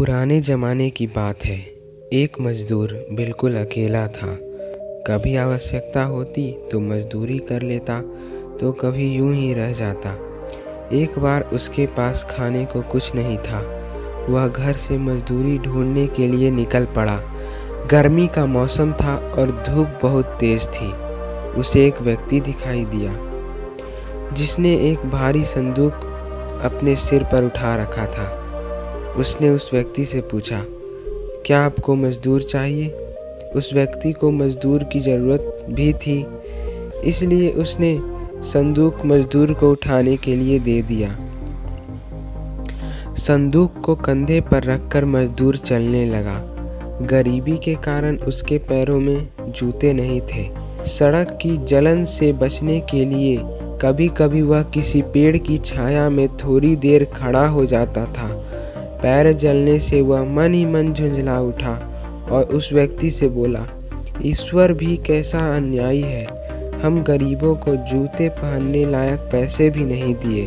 पुराने ज़माने की बात है। एक मज़दूर बिल्कुल अकेला था। कभी आवश्यकता होती तो मज़दूरी कर लेता, तो कभी यूं ही रह जाता। एक बार उसके पास खाने को कुछ नहीं था। वह घर से मज़दूरी ढूंढने के लिए निकल पड़ा। गर्मी का मौसम था और धूप बहुत तेज़ थी। उसे एक व्यक्ति दिखाई दिया जिसने एक भारी संदूक अपने सिर पर उठा रखा था। उसने उस व्यक्ति से पूछा, क्या आपको मज़दूर चाहिए? उस व्यक्ति को मज़दूर की ज़रूरत भी थी, इसलिए उसने संदूक मज़दूर को उठाने के लिए दे दिया। संदूक को कंधे पर रखकर मज़दूर चलने लगा। गरीबी के कारण उसके पैरों में जूते नहीं थे। सड़क की जलन से बचने के लिए कभी कभी वह किसी पेड़ की छाया में थोड़ी देर खड़ा हो जाता था। पैर जलने से वह मन ही मन झुंझला उठा और उस व्यक्ति से बोला, ईश्वर भी कैसा अन्यायी है, हम गरीबों को जूते पहनने लायक पैसे भी नहीं दिए।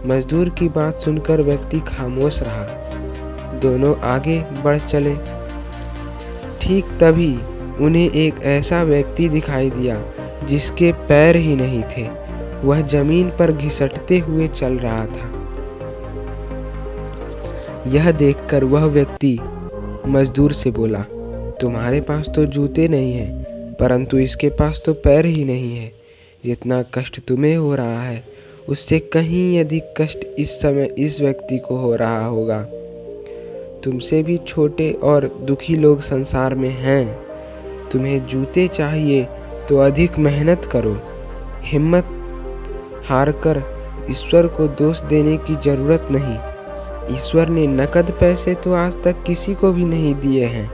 मजदूर की बात सुनकर व्यक्ति खामोश रहा। दोनों आगे बढ़ चले। ठीक तभी उन्हें एक ऐसा व्यक्ति दिखाई दिया जिसके पैर ही नहीं थे। वह जमीन पर घिसटते हुए चल रहा था। यह देखकर वह व्यक्ति मजदूर से बोला, तुम्हारे पास तो जूते नहीं हैं, परंतु इसके पास तो पैर ही नहीं है। जितना कष्ट तुम्हें हो रहा है, उससे कहीं अधिक कष्ट इस समय इस व्यक्ति को हो रहा होगा। तुमसे भी छोटे और दुखी लोग संसार में हैं। तुम्हें जूते चाहिए तो अधिक मेहनत करो। हिम्मत हारकर ईश्वर को दोष देने की जरूरत नहीं। ईश्वर ने नकद पैसे तो आज तक किसी को भी नहीं दिए हैं,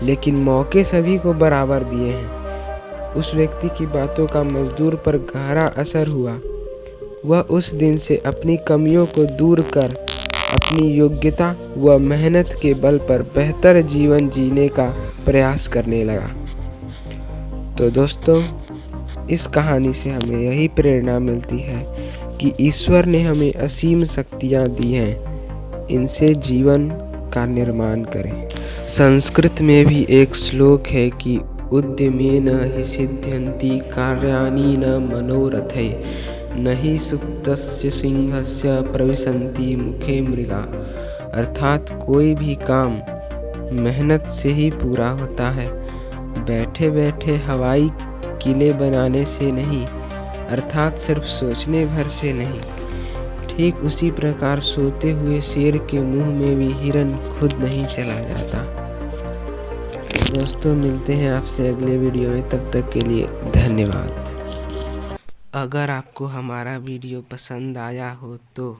लेकिन मौके सभी को बराबर दिए हैं। उस व्यक्ति की बातों का मजदूर पर गहरा असर हुआ। वह उस दिन से अपनी कमियों को दूर कर अपनी योग्यता व मेहनत के बल पर बेहतर जीवन जीने का प्रयास करने लगा। तो दोस्तों, इस कहानी से हमें यही प्रेरणा मिलती है कि ईश्वर ने हमें असीम शक्तियाँ दी हैं, इनसे जीवन का निर्माण करें। संस्कृत में भी एक श्लोक है कि उद्यमेन हि सिद्ध्यन्ति कार्याणि न मनोरथै, न हि सुप्तस्य सिंहस्य प्रविशन्ति मुखे मृगा। अर्थात कोई भी काम मेहनत से ही पूरा होता है, बैठे बैठे हवाई किले बनाने से नहीं, अर्थात सिर्फ सोचने भर से नहीं। ठीक उसी प्रकार सोते हुए शेर के मुंह में भी हिरन खुद नहीं चला जाता। दोस्तों, मिलते हैं आपसे अगले वीडियो में, तब तक के लिए धन्यवाद। अगर आपको हमारा वीडियो पसंद आया हो तो